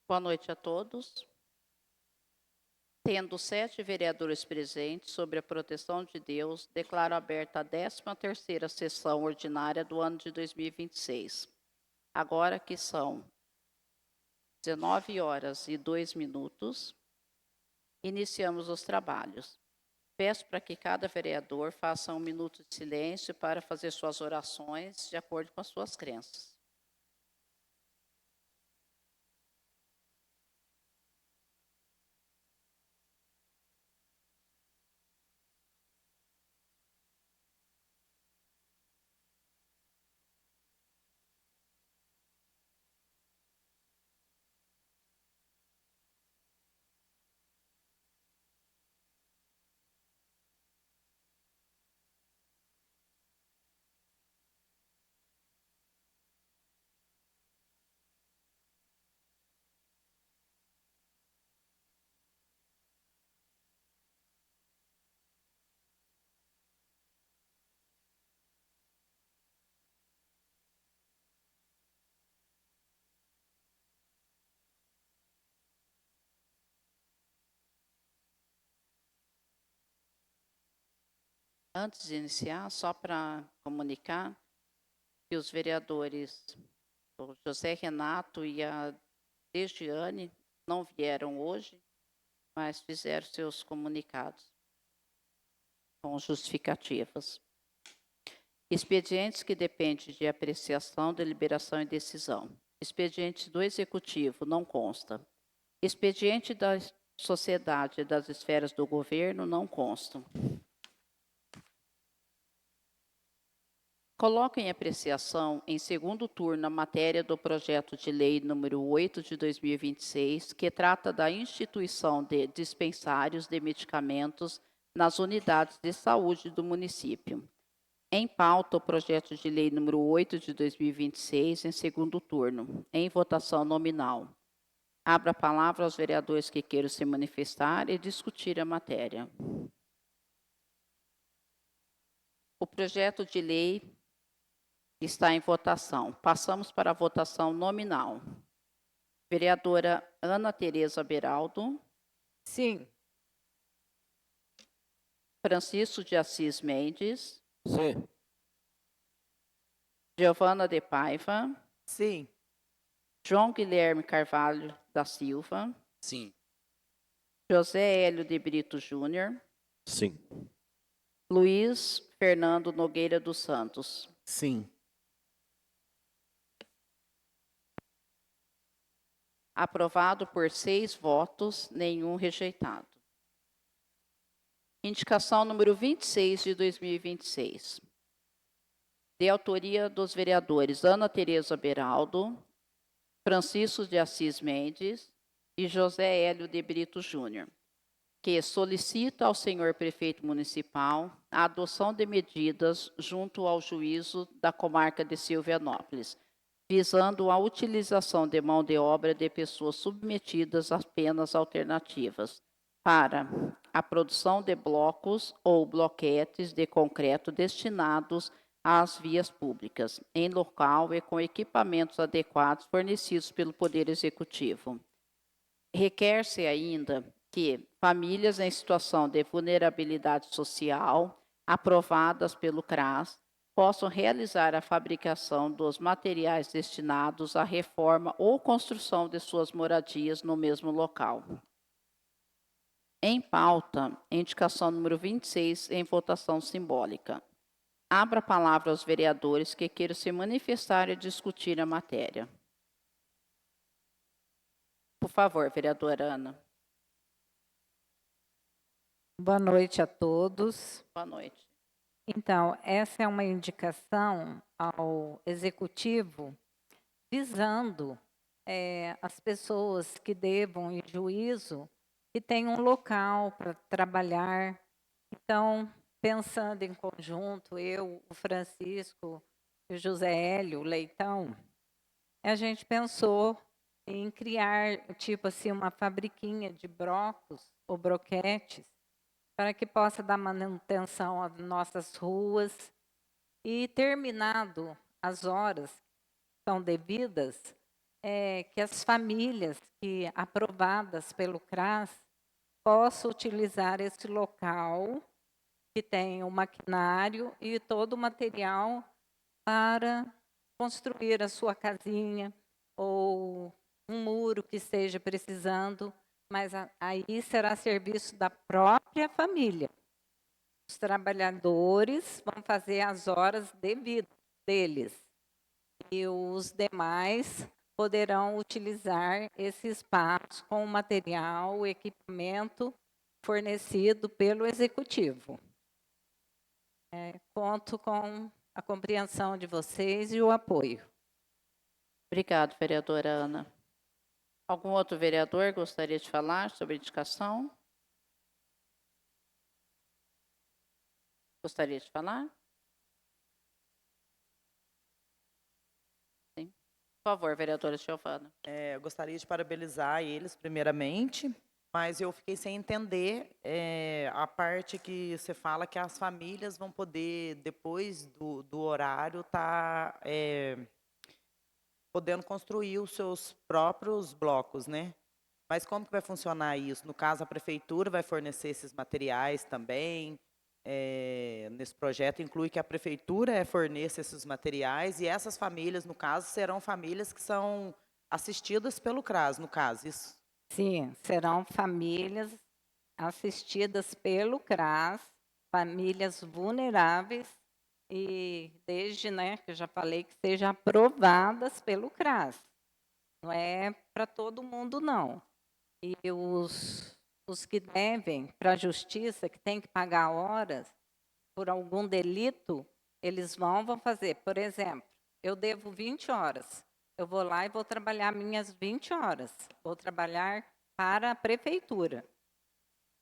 Boa noite a todos. Tendo 7 vereadores presentes, sobre a proteção de Deus, declaro aberta a 13ª sessão ordinária do ano de 2026. Agora que são 19h02, iniciamos os trabalhos. Peço para que cada vereador faça 1 minuto de silêncio para fazer suas orações de acordo com as suas crenças. Antes de iniciar, só para comunicar que os vereadores, o José Renato e a Regiane, não vieram hoje, mas fizeram seus comunicados com justificativas. Expedientes que dependem de apreciação, deliberação e decisão. Expediente do Executivo não consta. Expediente da sociedade e das esferas do governo não constam. Coloco em apreciação, em segundo turno, a matéria do projeto de lei número 8 de 2026, que trata da instituição de dispensários de medicamentos nas unidades de saúde do município. Em pauta, o projeto de lei número 8 de 2026, em segundo turno, em votação nominal. Abro a palavra aos vereadores que queiram se manifestar e discutir a matéria. O projeto de lei está em votação. Passamos para a votação nominal. Vereadora Ana Tereza Beraldo. Sim. Francisco de Assis Mendes. Sim. Giovana de Paiva. Sim. João Guilherme Carvalho da Silva. Sim. José Hélio de Brito Júnior. Sim. Luiz Fernando Nogueira dos Santos. Sim. Aprovado por 6 votos, nenhum rejeitado. Indicação número 26 de 2026. De autoria dos vereadores Ana Tereza Beraldo, Francisco de Assis Mendes e José Hélio de Brito Júnior, que solicita ao senhor prefeito municipal a adoção de medidas junto ao juízo da comarca de Silvianópolis, visando a utilização de mão de obra de pessoas submetidas a penas alternativas para a produção de blocos ou bloquetes de concreto destinados às vias públicas, em local e com equipamentos adequados fornecidos pelo Poder Executivo. Requer-se ainda que famílias em situação de vulnerabilidade social, aprovadas pelo CRAS, possam realizar a fabricação dos materiais destinados à reforma ou construção de suas moradias no mesmo local. Em pauta, indicação número 26, em votação simbólica. Abra a palavra aos vereadores que queiram se manifestar e discutir a matéria. Por favor, vereadora Ana. Boa noite a todos. Boa noite. Então, essa é uma indicação ao Executivo visando as pessoas que devam em juízo, que tenham um local para trabalhar. Então, pensando em conjunto, eu, o Francisco e o José Hélio Leitão, a gente pensou em criar, tipo assim, uma fabriquinha de brocos ou broquetes, para que possa dar manutenção às nossas ruas e, terminado as horas que são devidas, que as famílias que aprovadas pelo CRAS possam utilizar esse local que tem o maquinário e todo o material para construir a sua casinha ou um muro que esteja precisando, mas aí será serviço da própria família. Os trabalhadores vão fazer as horas devidas deles e os demais poderão utilizar esse espaço com o material, o equipamento fornecido pelo executivo. Conto com a compreensão de vocês e o apoio. Obrigado, vereadora Ana. Algum outro vereador gostaria de falar sobre a indicação? Gostaria de falar? Sim. Por favor, vereadora Giovana. Eu gostaria de parabenizar eles, primeiramente, mas eu fiquei sem entender a parte que você fala que as famílias vão poder, depois do horário, estar podendo construir os seus próprios blocos, né? Mas como que vai funcionar isso? No caso, a prefeitura vai fornecer esses materiais também? Nesse projeto inclui que a prefeitura forneça esses materiais e essas famílias, no caso, serão famílias que são assistidas pelo CRAS, no caso, isso? Sim, serão famílias assistidas pelo CRAS, famílias vulneráveis e desde, que eu já falei, que sejam aprovadas pelo CRAS. Não é para todo mundo, não. E os que devem para a justiça, que tem que pagar horas por algum delito, eles vão fazer. Por exemplo, eu devo 20 horas. Eu vou lá e vou trabalhar minhas 20 horas. Vou trabalhar para a prefeitura.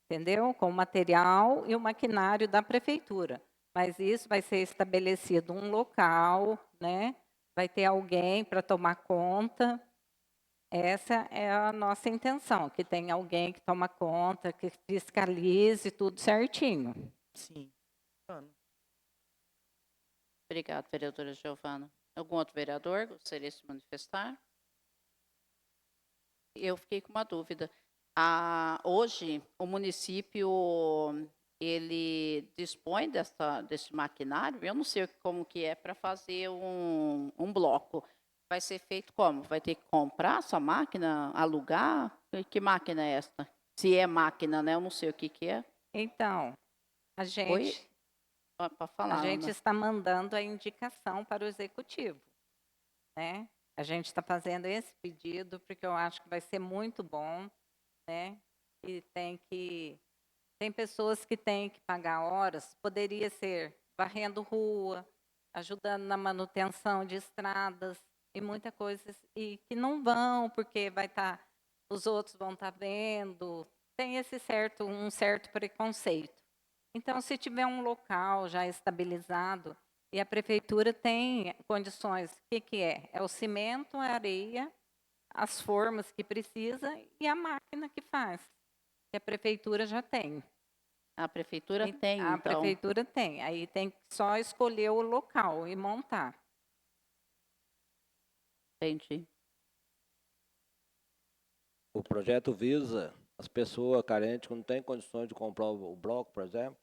Entendeu? Com o material e o maquinário da prefeitura. Mas isso vai ser estabelecido um local, né? Vai ter alguém para tomar conta. Essa é a nossa intenção, que tenha alguém que toma conta, que fiscalize tudo certinho. Sim. Obrigado, vereadora Giovana. Algum outro vereador gostaria de se manifestar? Eu fiquei com uma dúvida. Hoje, o município, ele dispõe desse maquinário? Eu não sei como que é para fazer um bloco. Vai ser feito como? Vai ter que comprar essa máquina, alugar? Que máquina é essa? Se é máquina, né? Eu não sei o que é. Então, a gente Para falar, Ana. está mandando a indicação para o executivo, né? A gente está fazendo esse pedido porque eu acho que vai ser muito bom, né? E tem pessoas que têm que pagar horas, poderia ser varrendo rua, ajudando na manutenção de estradas e muita coisa e que não vão porque os outros vão estar vendo, tem um certo preconceito. Então, se tiver um local já estabilizado e a prefeitura tem condições, o que é? É o cimento, a areia, as formas que precisa e a máquina que faz, que a prefeitura já tem. A prefeitura tem, A então. prefeitura tem, aí tem que só escolher o local e montar. Entendi. O projeto visa as pessoas carentes que não têm condições de comprar o bloco, por exemplo.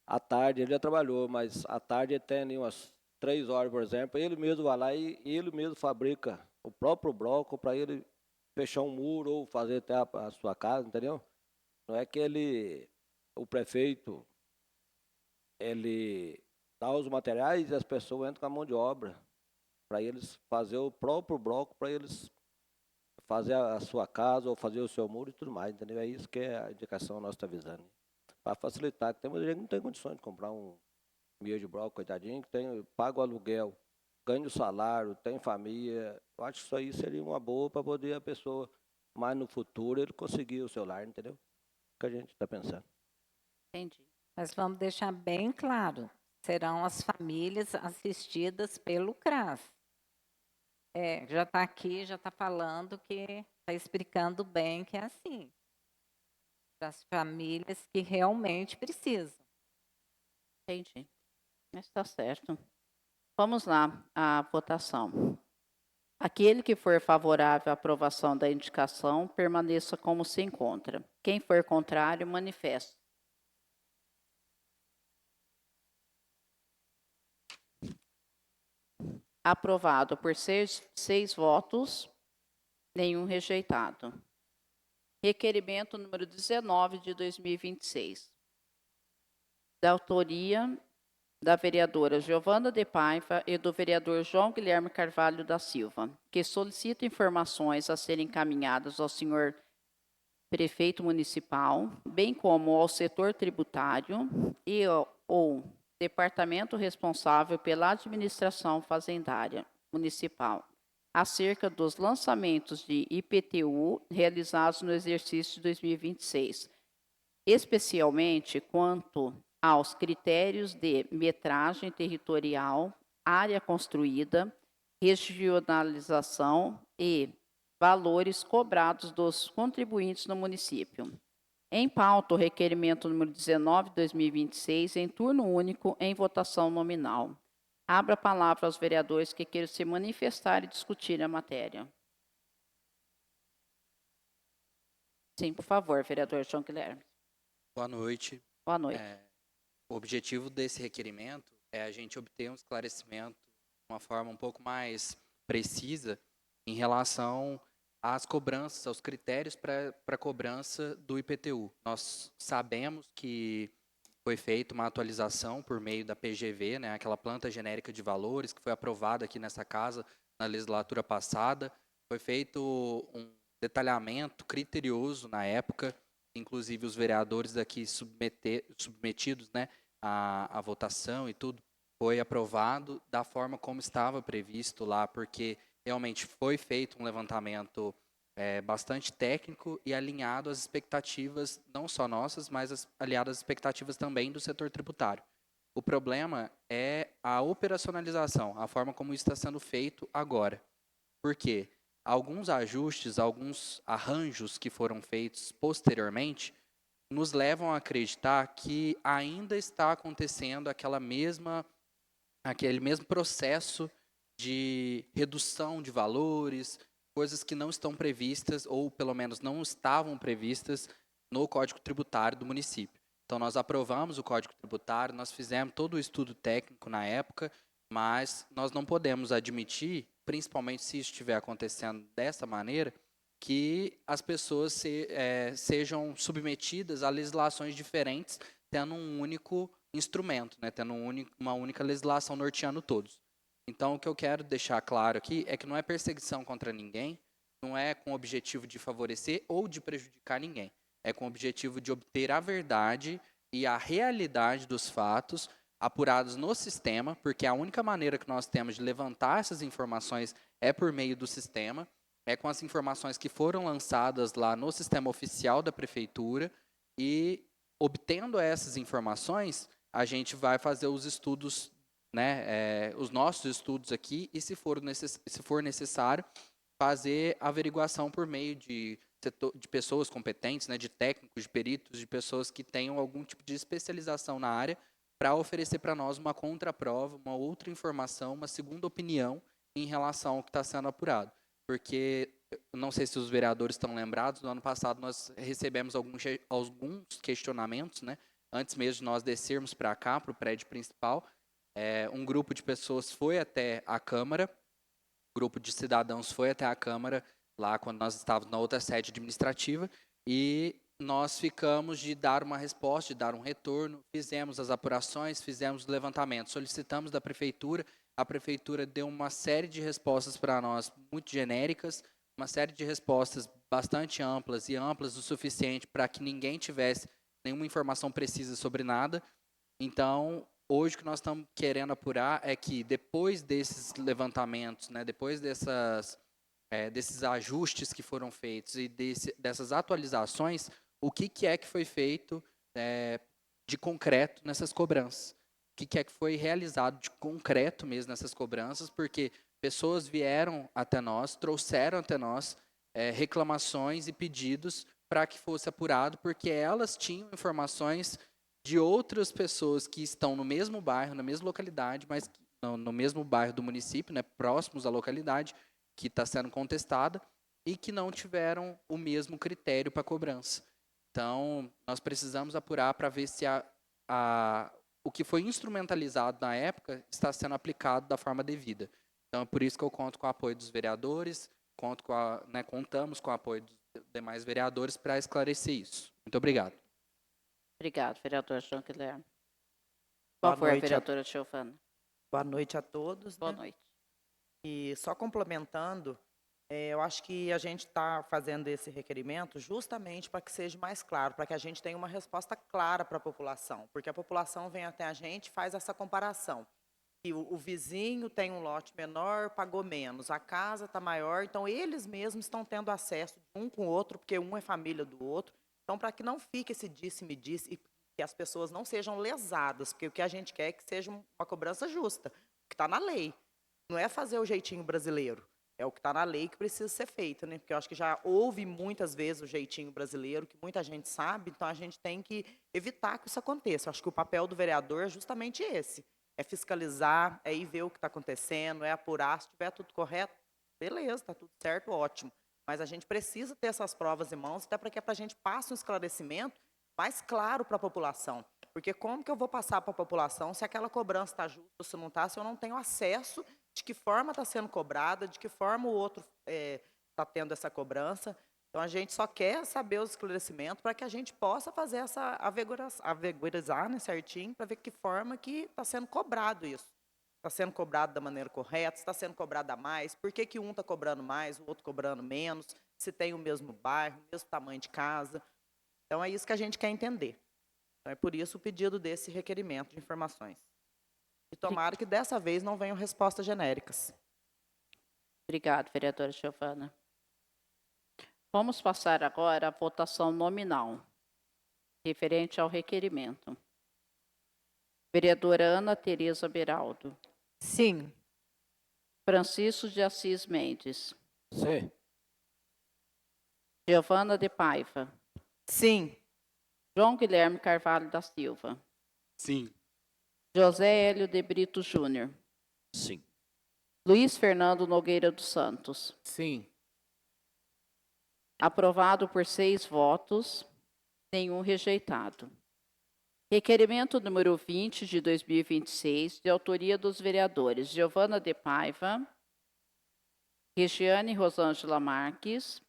À tarde ele já trabalhou, mas à tarde ele tem ali umas 3 horas, por exemplo, ele mesmo vai lá e ele mesmo fabrica o próprio bloco para ele fechar um muro ou fazer até a sua casa, entendeu? Não é que o prefeito, ele dá os materiais e as pessoas entram com a mão de obra para eles fazer o próprio bloco, para eles fazer a sua casa ou fazer o seu muro e tudo mais, entendeu? É isso que é a indicação nossa está visando. Para facilitar, que tem muita gente que não tem condições de comprar um milho de bloco, coitadinho, que paga o aluguel, ganha o salário, tem família. Eu acho que isso aí seria uma boa para poder a pessoa, mais no futuro, ele conseguir o seu lar, entendeu? O que a gente está pensando. Entendi. Mas vamos deixar bem claro, serão as famílias assistidas pelo CRAS. Já está aqui, já está falando que está explicando bem que é assim. Para as famílias que realmente precisam. Entendi. Mas está certo. Vamos lá, a votação. Aquele que for favorável à aprovação da indicação, permaneça como se encontra. Quem for contrário, manifeste. Aprovado por seis votos, nenhum rejeitado. Requerimento número 19 de 2026. Da autoria da vereadora Giovana de Paiva e do vereador João Guilherme Carvalho da Silva, que solicita informações a serem encaminhadas ao senhor prefeito municipal, bem como ao setor tributário e ou departamento responsável pela administração fazendária municipal, acerca dos lançamentos de IPTU realizados no exercício de 2026, especialmente quanto aos critérios de metragem territorial, área construída, regionalização e valores cobrados dos contribuintes no município. Em pauta, o requerimento número 19, 2026, em turno único, em votação nominal. Abra a palavra aos vereadores que queiram se manifestar e discutir a matéria. Sim, por favor, vereador João Guilherme. Boa noite. Boa noite. O objetivo desse requerimento é a gente obter um esclarecimento de uma forma um pouco mais precisa em relação às cobranças, aos critérios para a cobrança do IPTU. Nós sabemos que foi feita uma atualização por meio da PGV, né, aquela planta genérica de valores que foi aprovada aqui nessa casa na legislatura passada. Foi feito um detalhamento criterioso na época, inclusive os vereadores daqui submetidos, né, à votação e tudo, foi aprovado da forma como estava previsto lá, porque realmente foi feito um levantamento bastante técnico e alinhado às expectativas, não só nossas, mas aliado às expectativas também do setor tributário. O problema é a operacionalização, a forma como isso está sendo feito agora. Por quê? Alguns ajustes, alguns arranjos que foram feitos posteriormente nos levam a acreditar que ainda está acontecendo aquele mesmo processo de redução de valores, coisas que não estão previstas, ou pelo menos não estavam previstas no Código Tributário do município. Então, nós aprovamos o Código Tributário, nós fizemos todo o estudo técnico na época, mas nós não podemos admitir, principalmente se isso estiver acontecendo dessa maneira, que as pessoas sejam submetidas a legislações diferentes, tendo um único instrumento, né, tendo uma única legislação norteando todos. Então, o que eu quero deixar claro aqui é que não é perseguição contra ninguém, não é com o objetivo de favorecer ou de prejudicar ninguém. É com o objetivo de obter a verdade e a realidade dos fatos apurados no sistema, porque a única maneira que nós temos de levantar essas informações é por meio do sistema, é com as informações que foram lançadas lá no sistema oficial da prefeitura, e obtendo essas informações, a gente vai fazer os estudos, né, os nossos estudos aqui, e se for necessário, fazer averiguação por meio de pessoas competentes, né, de técnicos, de peritos, de pessoas que tenham algum tipo de especialização na área, para oferecer para nós uma contraprova, uma outra informação, uma segunda opinião em relação ao que está sendo apurado. Porque, não sei se os vereadores estão lembrados, no ano passado nós recebemos alguns questionamentos, né, antes mesmo de nós descermos para cá, para o prédio principal. Um grupo de pessoas foi até a Câmara, um grupo de cidadãos foi até a Câmara, lá quando nós estávamos na outra sede administrativa, e nós ficamos de dar uma resposta, de dar um retorno, fizemos as apurações, fizemos o levantamento, solicitamos da Prefeitura, a Prefeitura deu uma série de respostas para nós, muito genéricas, uma série de respostas bastante amplas e amplas o suficiente para que ninguém tivesse nenhuma informação precisa sobre nada. Então, hoje o que nós estamos querendo apurar é que depois desses levantamentos, né, depois desses ajustes que foram feitos e dessas atualizações, o que é que foi feito de concreto nessas cobranças? O que é que foi realizado de concreto mesmo nessas cobranças? Porque pessoas vieram até nós, trouxeram até nós reclamações e pedidos para que fosse apurado, porque elas tinham informações de outras pessoas que estão no mesmo bairro, na mesma localidade, mas no mesmo bairro do município, né, próximos à localidade, que está sendo contestada e que não tiveram o mesmo critério para cobrança. Então, nós precisamos apurar para ver se o que foi instrumentalizado na época está sendo aplicado da forma devida. Então, é por isso que eu conto com o apoio dos vereadores, contamos com o apoio dos demais vereadores para esclarecer isso. Muito obrigado. Obrigado, vereador João Guilherme. Boa Por favor, noite a- vereadora Giovana. Boa noite a todos. Boa né? noite. E só complementando, eu acho que a gente está fazendo esse requerimento justamente para que seja mais claro, para que a gente tenha uma resposta clara para a população, porque a população vem até a gente e faz essa comparação. E o vizinho tem um lote menor, pagou menos, a casa está maior, então eles mesmos estão tendo acesso de um com o outro, porque um é família do outro. Então, para que não fique esse disse-me-disse e que as pessoas não sejam lesadas, porque o que a gente quer é que seja uma cobrança justa, que está na lei. Não é fazer o jeitinho brasileiro, é o que está na lei que precisa ser feito, né? Porque eu acho que já houve muitas vezes o jeitinho brasileiro, que muita gente sabe, então a gente tem que evitar que isso aconteça. Eu acho que o papel do vereador é justamente esse. É fiscalizar, é ir ver o que está acontecendo, é apurar. Se estiver tudo correto, beleza, está tudo certo, ótimo. Mas a gente precisa ter essas provas em mãos, até para que a gente passe um esclarecimento mais claro para a população. Porque como que eu vou passar para a população se aquela cobrança está justa ou se não está, se eu não tenho acesso de que forma está sendo cobrada, de que forma o outro está tendo essa cobrança. Então, a gente só quer saber os esclarecimentos para que a gente possa fazer essa averiguar, né, certinho, para ver que forma que está sendo cobrado isso. Está sendo cobrado da maneira correta, está sendo cobrado a mais, por que um está cobrando mais, o outro cobrando menos, se tem o mesmo bairro, o mesmo tamanho de casa. Então, é isso que a gente quer entender. Então, é por isso o pedido desse requerimento de informações. E tomara que dessa vez não venham respostas genéricas. Obrigado, vereadora Giovana. Vamos passar agora à votação nominal, referente ao requerimento. Vereadora Ana Tereza Beraldo. Sim. Francisco de Assis Mendes. Sim. Giovana de Paiva. Sim. João Guilherme Carvalho da Silva. Sim. José Hélio de Brito Júnior. Sim. Luiz Fernando Nogueira dos Santos. Sim. Aprovado por 6 votos, nenhum rejeitado. Requerimento número 20 de 2026, de autoria dos vereadores Giovana de Paiva, Regiane Rosângela Marques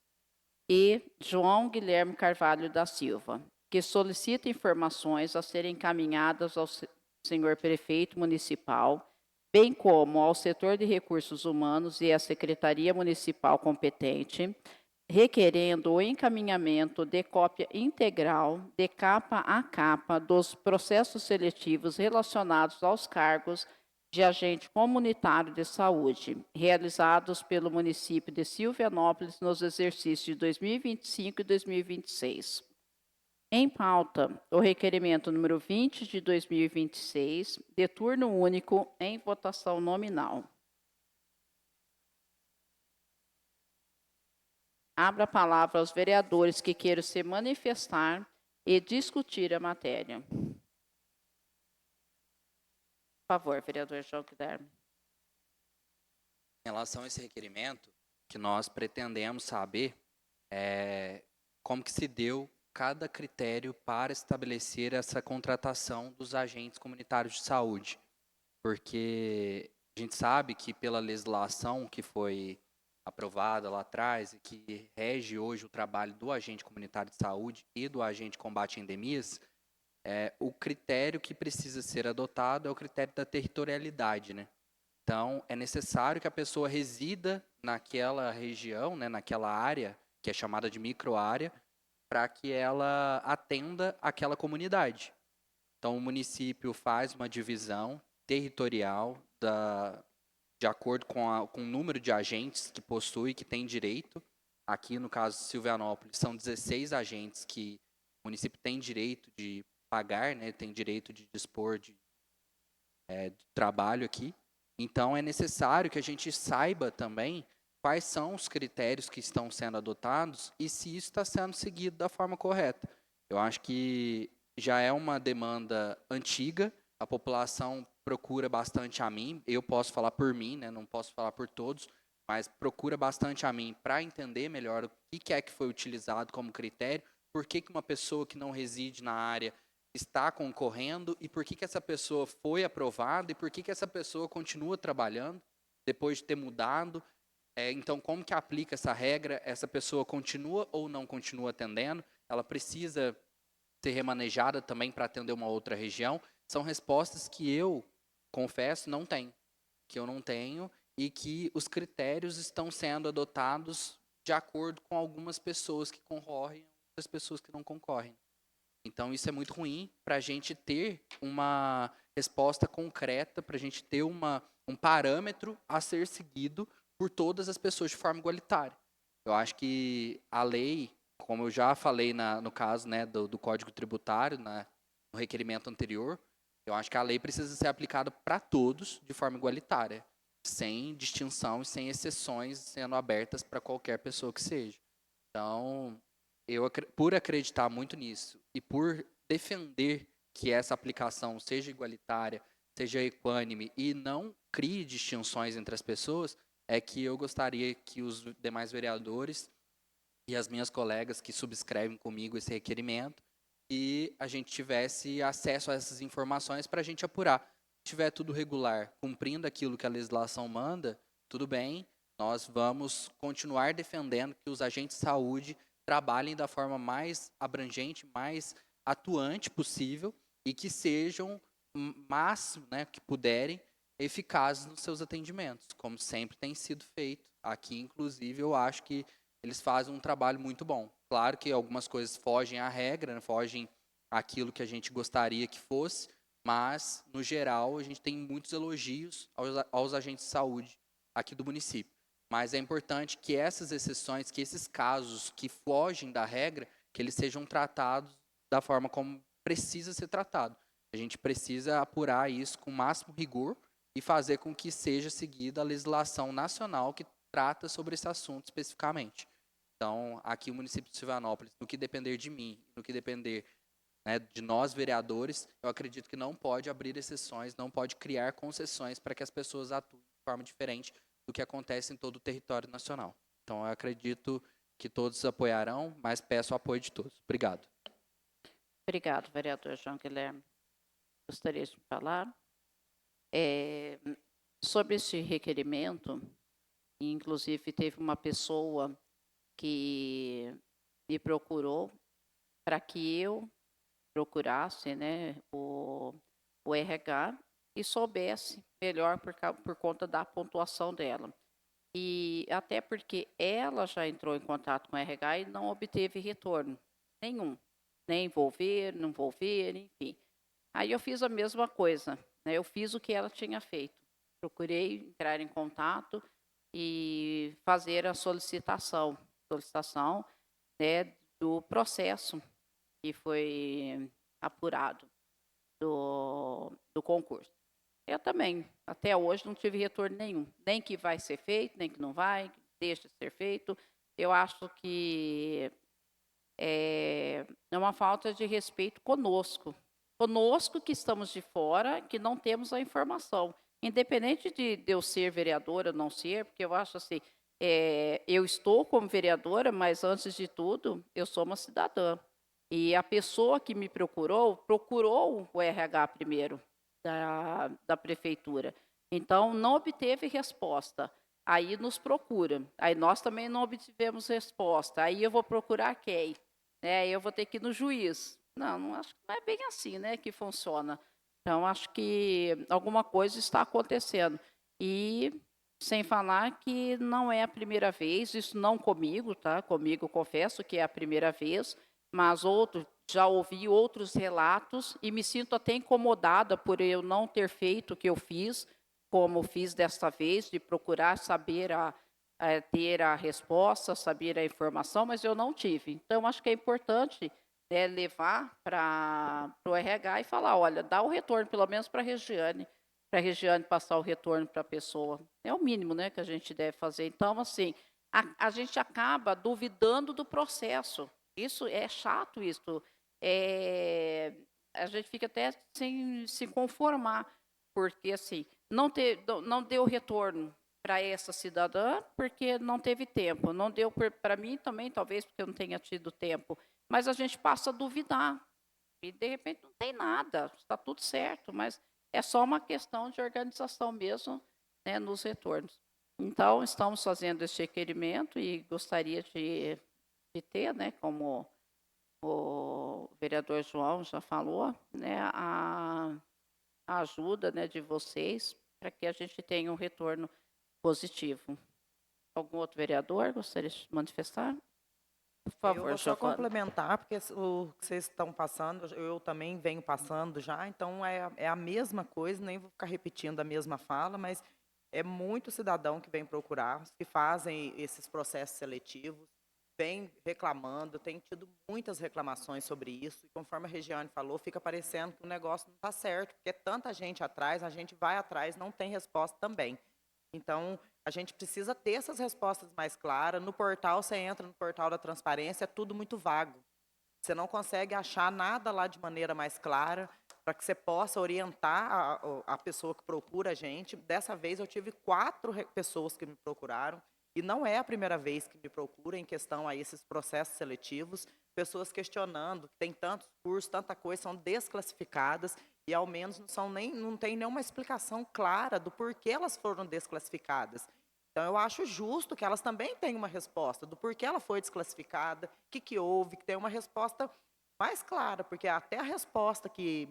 e João Guilherme Carvalho da Silva, que solicita informações a serem encaminhadas ao senhor prefeito municipal, bem como ao setor de recursos humanos e à secretaria municipal competente, requerendo o encaminhamento de cópia integral, de capa a capa, dos processos seletivos relacionados aos cargos de agente comunitário de saúde, realizados pelo município de Silvianópolis nos exercícios de 2025 e 2026. Em pauta, o requerimento número 20 de 2026, de turno único, em votação nominal. Abra a palavra aos vereadores que queiram se manifestar e discutir a matéria. Por favor, vereador João Guilherme. Em relação a esse requerimento, que nós pretendemos saber como que se deu cada critério para estabelecer essa contratação dos agentes comunitários de saúde. Porque a gente sabe que pela legislação que foi aprovada lá atrás e que rege hoje o trabalho do agente comunitário de saúde e do agente de combate a endemias, o critério que precisa ser adotado é o critério da territorialidade, né? Então, é necessário que a pessoa resida naquela região, né, naquela área, que é chamada de microárea, para que ela atenda aquela comunidade. Então, o município faz uma divisão territorial de acordo com o número de agentes que possui, que tem direito. Aqui, no caso de Silvianópolis, são 16 agentes que o município tem direito de pagar, né, tem direito de dispor de trabalho aqui. Então, é necessário que a gente saiba também quais são os critérios que estão sendo adotados e se isso está sendo seguido da forma correta. Eu acho que já é uma demanda antiga, a população procura bastante a mim, eu posso falar por mim, né, não posso falar por todos, mas procura bastante a mim para entender melhor o que é que foi utilizado como critério, por que uma pessoa que não reside na área está concorrendo e por que essa pessoa foi aprovada e por que essa pessoa continua trabalhando depois de ter mudado. Então, como que aplica essa regra? Essa pessoa continua ou não continua atendendo? Ela precisa ser remanejada também para atender uma outra região? São respostas que eu, confesso, não tenho. Que eu não tenho e que os critérios estão sendo adotados de acordo com algumas pessoas que concorrem e outras pessoas que não concorrem. Então, isso é muito ruim para a gente ter uma resposta concreta, para a gente ter um parâmetro a ser seguido por todas as pessoas de forma igualitária. Eu acho que a lei, como eu já falei no caso, né, do Código Tributário, no requerimento anterior, eu acho que a lei precisa ser aplicada para todos de forma igualitária, sem distinção e sem exceções sendo abertas para qualquer pessoa que seja. Então, por acreditar muito nisso e por defender que essa aplicação seja igualitária, seja equânime e não crie distinções entre as pessoas, é que eu gostaria que os demais vereadores e as minhas colegas que subscrevem comigo esse requerimento e a gente tivesse acesso a essas informações para a gente apurar. Se tiver tudo regular, cumprindo aquilo que a legislação manda, tudo bem, nós vamos continuar defendendo que os agentes de saúde trabalhem da forma mais abrangente, mais atuante possível e que sejam máximo, né, que puderem, eficazes nos seus atendimentos, como sempre tem sido feito. Aqui, inclusive, eu acho que eles fazem um trabalho muito bom. Claro que algumas coisas fogem à regra, né, fogem àquilo que a gente gostaria que fosse, mas, no geral, a gente tem muitos elogios aos agentes de saúde aqui do município. Mas é importante que essas exceções, que esses casos que fogem da regra, que eles sejam tratados da forma como precisa ser tratado. A gente precisa apurar isso com o máximo rigor e fazer com que seja seguida a legislação nacional que trata sobre esse assunto especificamente. Então, aqui o município de Silvanópolis, no que depender de mim, no que depender, né, de nós vereadores, eu acredito que não pode abrir exceções, não pode criar concessões para que as pessoas atuem de forma diferente do que acontece em todo o território nacional. Então, eu acredito que todos apoiarão, mas peço o apoio de todos. Obrigado. Obrigado, vereador João Guilherme. Gostaria de falar? Sobre este requerimento, inclusive teve uma pessoa que me procurou para que eu procurasse, né, o RH e soubesse melhor por conta da pontuação dela. E até porque ela já entrou em contato com o RH e não obteve retorno nenhum, nem envolver, não envolver, enfim. Aí eu fiz a mesma coisa, né? Eu fiz o que ela tinha feito. Procurei entrar em contato e fazer a solicitação, né, do processo que foi apurado do concurso. Eu também, até hoje, não tive retorno nenhum, nem que vai ser feito, nem que não vai, que deixa de ser feito. Eu acho que é uma falta de respeito conosco que estamos de fora, que não temos a informação. Independente de eu ser vereadora ou não ser, porque eu acho assim, eu estou como vereadora, mas antes de tudo, eu sou uma cidadã. E a pessoa que me procurou o RH primeiro da prefeitura. Então, não obteve resposta. Aí nos procura. Aí nós também não obtivemos resposta. Aí eu vou procurar quem? Aí eu vou ter que ir no juiz. Não, acho que não é bem assim, né, que funciona. Então, acho que alguma coisa está acontecendo. E sem falar que não é a primeira vez, isso não comigo, tá? Comigo, confesso que é a primeira vez, mas já ouvi outros relatos e me sinto até incomodada por eu não ter feito o que eu fiz, como fiz desta vez, de procurar saber ter a resposta, saber a informação, mas eu não tive. Então, acho que é importante, né, levar para o RH e falar, olha, dá o retorno, pelo menos para a Regiane passar o retorno para a pessoa. É o mínimo, né, que a gente deve fazer. Então, assim, a gente acaba duvidando do processo. Isso é chato, isso. A gente fica até sem se conformar, porque, assim, não deu retorno para essa cidadã, porque não teve tempo. Não deu para mim também, talvez porque eu não tenha tido tempo. Mas a gente passa a duvidar. E, de repente, não tem nada, está tudo certo, mas é só uma questão de organização mesmo, né, nos retornos. Então, estamos fazendo esse requerimento e gostaria de ter, né, como o vereador João já falou, né, a ajuda, né, de vocês para que a gente tenha um retorno positivo. Algum outro vereador gostaria de manifestar? Por Eu favor, vou só Giovana. complementar, porque o que vocês estão passando, eu também venho passando já, então é a mesma coisa, nem vou ficar repetindo a mesma fala, mas é muito cidadão que vem procurar, que fazem esses processos seletivos, vem reclamando, tem tido muitas reclamações sobre isso, e conforme a Regiane falou, fica parecendo que o negócio não está certo, porque é tanta gente atrás, a gente vai atrás, não tem resposta também. Então, a gente precisa ter essas respostas mais claras. No portal, você entra no portal da transparência, é tudo muito vago. Você não consegue achar nada lá de maneira mais clara para que você possa orientar a pessoa que procura a gente. Dessa vez, eu tive 4 pessoas que me procuraram, e não é a primeira vez que me procuram em questão a esses processos seletivos. Pessoas questionando, que tem tantos cursos, tanta coisa, são desclassificadas, e ao menos não tem nenhuma explicação clara do porquê elas foram desclassificadas. Então, eu acho justo que elas também tenham uma resposta do porquê ela foi desclassificada, o que houve, que tenha uma resposta mais clara, porque até a resposta que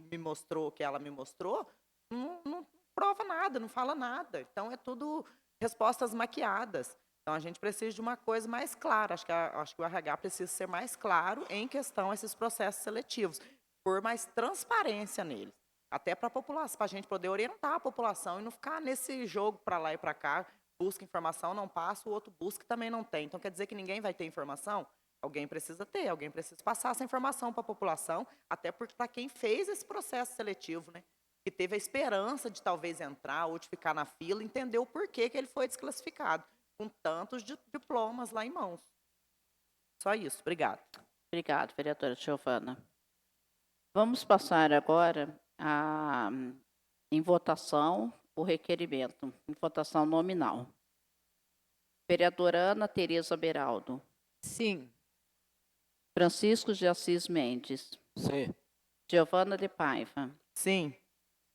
ela me mostrou, não prova nada, não fala nada. Então, é tudo respostas maquiadas. Então, a gente precisa de uma coisa mais clara. Acho que o RH precisa ser mais claro em questão a esses processos seletivos, por mais transparência neles. Até para a população, para a gente poder orientar a população e não ficar nesse jogo para lá e para cá, busca informação, não passa, o outro busca e também não tem. Então, quer dizer que ninguém vai ter informação? Alguém precisa ter, alguém precisa passar essa informação para a população, até para quem fez esse processo seletivo, né? Que teve a esperança de talvez entrar ou de ficar na fila, entender o porquê que ele foi desclassificado, com tantos diplomas lá em mãos. Só isso, obrigada. Obrigado, vereadora Giovana. Vamos passar agora em votação o requerimento, em votação nominal. Vereadora Ana Tereza Beraldo. Sim. Francisco de Assis Mendes. Sim. Giovana de Paiva. Sim.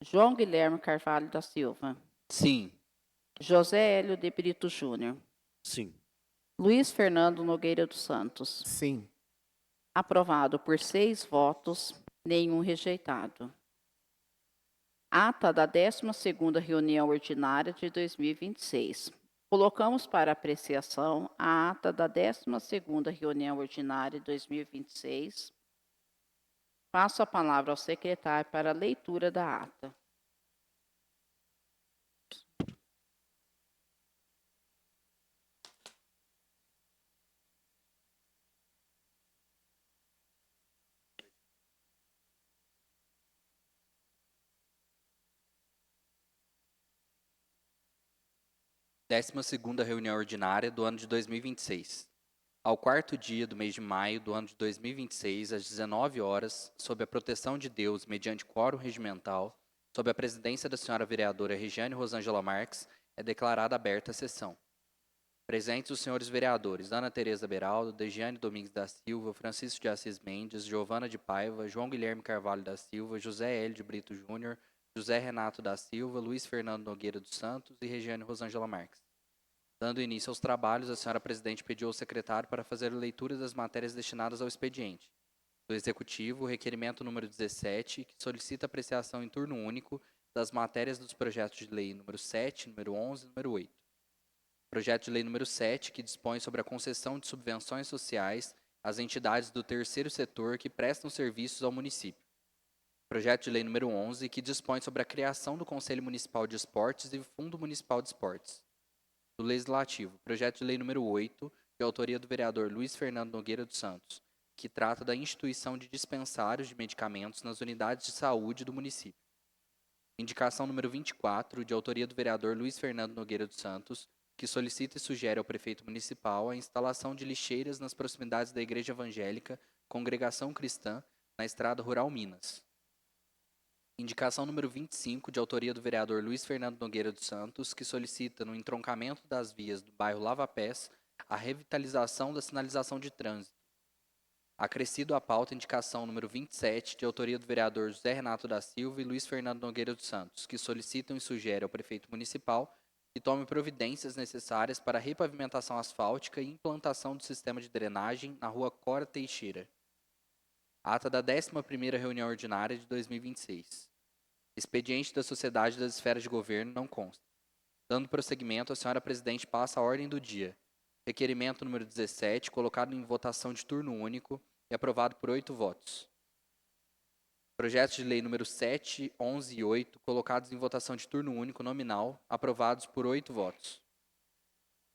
João Guilherme Carvalho da Silva. Sim. José Hélio de Brito Júnior. Sim. Luiz Fernando Nogueira dos Santos. Sim. Aprovado por 6 votos, nenhum rejeitado. Ata da 12ª reunião ordinária de 2026. Colocamos para apreciação a ata da 12ª reunião ordinária de 2026. Passo a palavra ao secretário para a leitura da ata. Décima segunda reunião ordinária do ano de 2026. Ao 4º dia do mês de maio do ano de 2026, às 19 horas, sob a proteção de Deus, mediante quórum regimental, sob a presidência da senhora vereadora Regiane Rosângela Marques, é declarada aberta a sessão. Presentes os senhores vereadores Ana Tereza Beraldo, Degiane Domingues da Silva, Francisco de Assis Mendes, Giovana de Paiva, João Guilherme Carvalho da Silva, José Hélio de Brito Júnior, José Renato da Silva, Luiz Fernando Nogueira dos Santos e Regiane Rosângela Marques. Dando início aos trabalhos, a senhora presidente pediu ao secretário para fazer a leitura das matérias destinadas ao expediente. Do Executivo, o requerimento número 17, que solicita apreciação em turno único das matérias dos projetos de lei número 7, número 11 e número 8. Projeto de lei número 7, que dispõe sobre a concessão de subvenções sociais às entidades do terceiro setor que prestam serviços ao município. Projeto de lei número 11, que dispõe sobre a criação do Conselho Municipal de Esportes e Fundo Municipal de Esportes. Do Legislativo, projeto de lei número 8, de autoria do vereador Luiz Fernando Nogueira dos Santos, que trata da instituição de dispensários de medicamentos nas unidades de saúde do município. Indicação número 24, de autoria do vereador Luiz Fernando Nogueira dos Santos, que solicita e sugere ao prefeito municipal a instalação de lixeiras nas proximidades da Igreja Evangélica Congregação Cristã, na Estrada Rural Minas. Indicação número 25, de autoria do vereador Luiz Fernando Nogueira dos Santos, que solicita, no entroncamento das vias do bairro Lava Pés, a revitalização da sinalização de trânsito. Acrescido à pauta, indicação número 27, de autoria do vereador José Renato da Silva e Luiz Fernando Nogueira dos Santos, que solicitam e sugerem ao prefeito municipal que tome providências necessárias para a repavimentação asfáltica e implantação do sistema de drenagem na rua Cora Teixeira. Ata da 11ª reunião ordinária de 2026. Expediente da Sociedade das Esferas de Governo não consta. Dando prosseguimento, a senhora presidente passa a ordem do dia. Requerimento número 17, colocado em votação de turno único e aprovado por 8 votos. Projetos de lei número 7, 11 e 8, colocados em votação de turno único nominal, aprovados por 8 votos.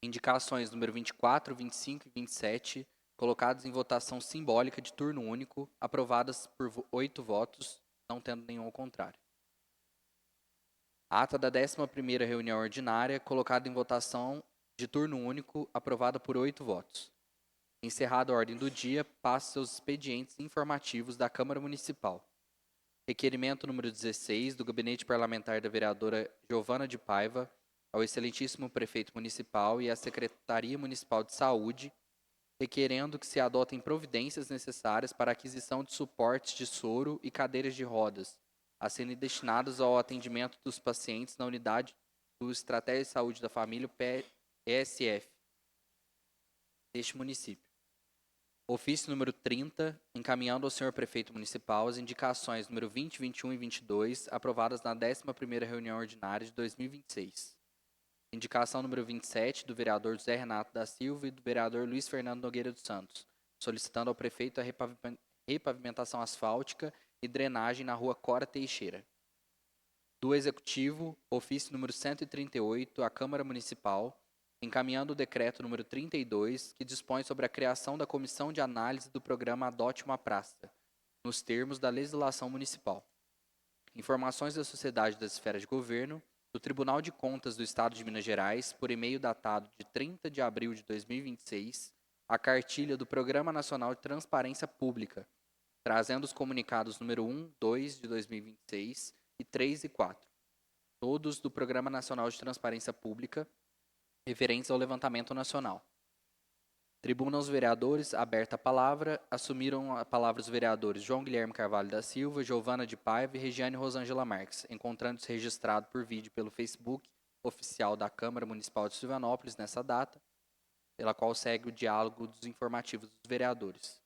Indicações número 24, 25 e 27, colocados em votação simbólica de turno único, aprovadas por 8 votos, não tendo nenhum ao contrário. Ata da 11ª reunião ordinária, colocada em votação de turno único, aprovada por 8 votos. Encerrada a ordem do dia, passa aos expedientes informativos da Câmara Municipal. Requerimento número 16, do Gabinete Parlamentar da vereadora Giovana de Paiva, ao excelentíssimo prefeito municipal e à Secretaria Municipal de Saúde, requerendo que se adotem providências necessárias para a aquisição de suportes de soro e cadeiras de rodas, a serem destinados ao atendimento dos pacientes na unidade do Estratégia de Saúde da Família ESF deste município. Ofício número 30, encaminhando ao senhor prefeito municipal as indicações número 20, 21 e 22, aprovadas na 11ª reunião ordinária de 2026. Indicação número 27, do vereador José Renato da Silva e do vereador Luiz Fernando Nogueira dos Santos, solicitando ao prefeito a repavimentação asfáltica e drenagem na rua Cora Teixeira. Do Executivo, ofício número 138, à Câmara Municipal, encaminhando o decreto número 32, que dispõe sobre a criação da comissão de análise do programa Adote uma Praça, nos termos da legislação municipal. Informações da Sociedade das Esferas de Governo, do Tribunal de Contas do Estado de Minas Gerais, por e-mail datado de 30 de abril de 2026, a cartilha do Programa Nacional de Transparência Pública, trazendo os comunicados número 1, 2 de 2026 e 3 e 4, todos do Programa Nacional de Transparência Pública, referentes ao levantamento nacional. Tribuna aos vereadores, aberta a palavra, assumiram a palavra os vereadores João Guilherme Carvalho da Silva, Giovana de Paiva e Regiane Rosângela Marques, encontrando-se registrado por vídeo pelo Facebook oficial da Câmara Municipal de Silvanópolis nessa data, pela qual segue o diálogo dos informativos dos vereadores.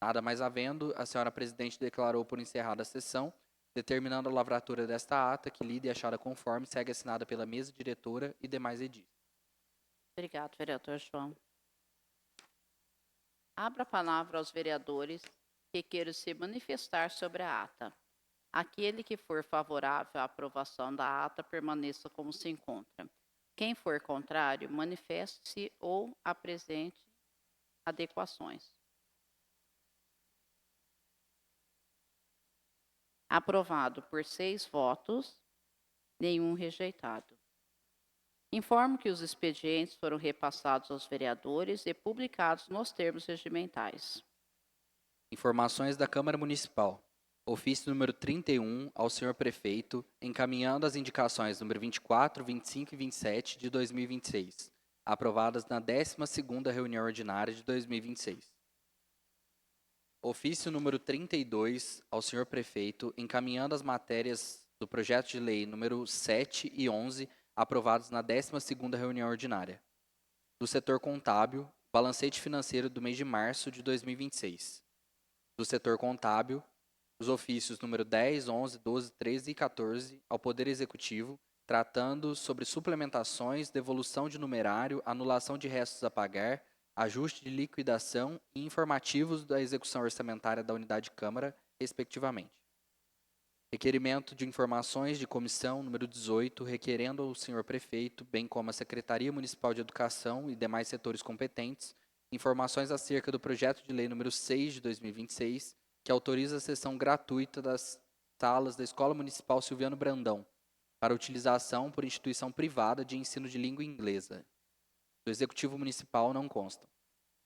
Nada mais havendo, a senhora presidente declarou por encerrada a sessão, determinando a lavratura desta ata, que lida e achada conforme, segue assinada pela mesa diretora e demais edis. Obrigado, vereador João. Abro a palavra aos vereadores que queiram se manifestar sobre a ata. Aquele que for favorável à aprovação da ata, permaneça como se encontra. Quem for contrário, manifeste-se ou apresente adequações. Aprovado por 6 votos, nenhum rejeitado. Informo que os expedientes foram repassados aos vereadores e publicados nos termos regimentais. Informações da Câmara Municipal. Ofício número 31 ao senhor prefeito, encaminhando as indicações número 24, 25 e 27 de 2026, aprovadas na 12ª reunião ordinária de 2026. Ofício número 32 ao senhor prefeito, encaminhando as matérias do projeto de lei número 7 e 11, aprovados na 12ª reunião ordinária. Do setor contábil, balancete financeiro do mês de março de 2026. Do setor contábil, os ofícios número 10, 11, 12, 13 e 14 ao Poder Executivo, tratando sobre suplementações, devolução de numerário, anulação de restos a pagar, ajuste de liquidação e informativos da execução orçamentária da Unidade Câmara, respectivamente. Requerimento de informações de comissão número 18, requerendo ao senhor prefeito, bem como à Secretaria Municipal de Educação e demais setores competentes, informações acerca do projeto de lei número 6 de 2026, que autoriza a cessão gratuita das salas da Escola Municipal Silviano Brandão, para utilização por instituição privada de ensino de língua inglesa. Do Executivo Municipal não constam.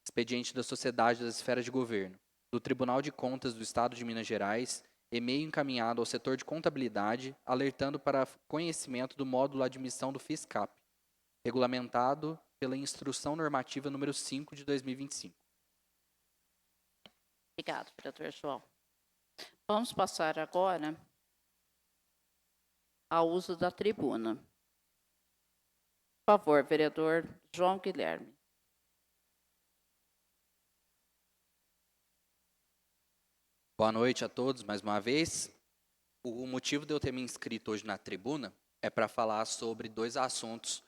Expediente da Sociedade das Esferas de Governo, do Tribunal de Contas do Estado de Minas Gerais, e-mail encaminhado ao setor de contabilidade, alertando para conhecimento do módulo admissão do FISCAP, regulamentado pela Instrução Normativa número 5 de 2025. Obrigado, vereador João. Vamos passar agora ao uso da tribuna. Por favor, vereador João Guilherme. Boa noite a todos, mais uma vez. O motivo de eu ter me inscrito hoje na tribuna é para falar sobre dois assuntos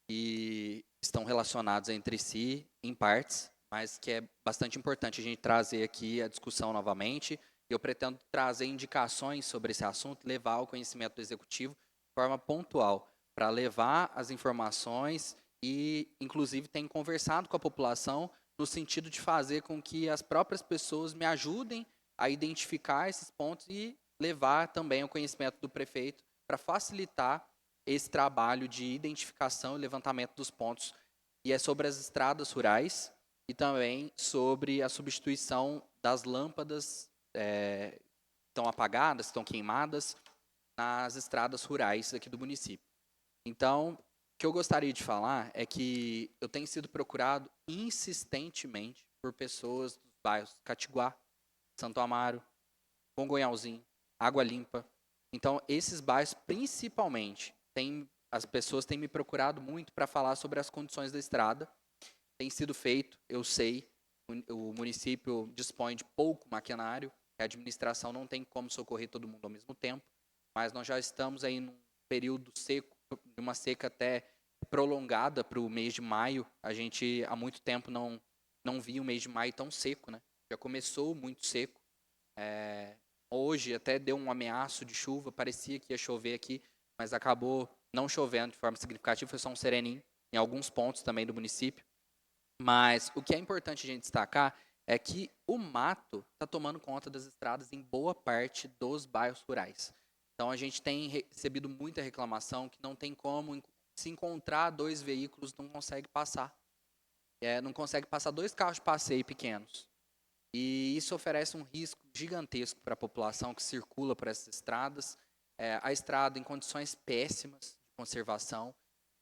que estão relacionados entre si, em partes, mas que é bastante importante a gente trazer aqui a discussão novamente. Eu pretendo trazer indicações sobre esse assunto, levar ao conhecimento do Executivo de forma pontual, para levar as informações e, inclusive, tenho conversado com a população no sentido de fazer com que as próprias pessoas me ajudem a identificar esses pontos e levar também ao conhecimento do prefeito para facilitar esse trabalho de identificação e levantamento dos pontos. E é sobre as estradas rurais e também sobre a substituição das lâmpadas que estão apagadas, que estão queimadas nas estradas rurais aqui do município. Então, o que eu gostaria de falar é que eu tenho sido procurado insistentemente por pessoas dos bairros Catiguá, Santo Amaro, Congonhalzinho, Água Limpa. Então, esses bairros, principalmente, as pessoas têm me procurado muito para falar sobre as condições da estrada. Tem sido feito, eu sei, o município dispõe de pouco maquinário, a administração não tem como socorrer todo mundo ao mesmo tempo, mas nós já estamos aí num período seco, uma seca até prolongada para o mês de maio. A gente, há muito tempo, não via o mês de maio tão seco, né? Já começou muito seco. Hoje até deu um ameaço de chuva, parecia que ia chover aqui, mas acabou não chovendo de forma significativa, foi só um sereninho em alguns pontos também do município. Mas o que é importante a gente destacar é que o mato está tomando conta das estradas em boa parte dos bairros rurais. Então a gente tem recebido muita reclamação que não tem como se encontrar dois veículos, não consegue passar. Não consegue passar dois carros de passeio pequenos. E isso oferece um risco gigantesco para a população que circula por essas estradas. A estrada em condições péssimas de conservação.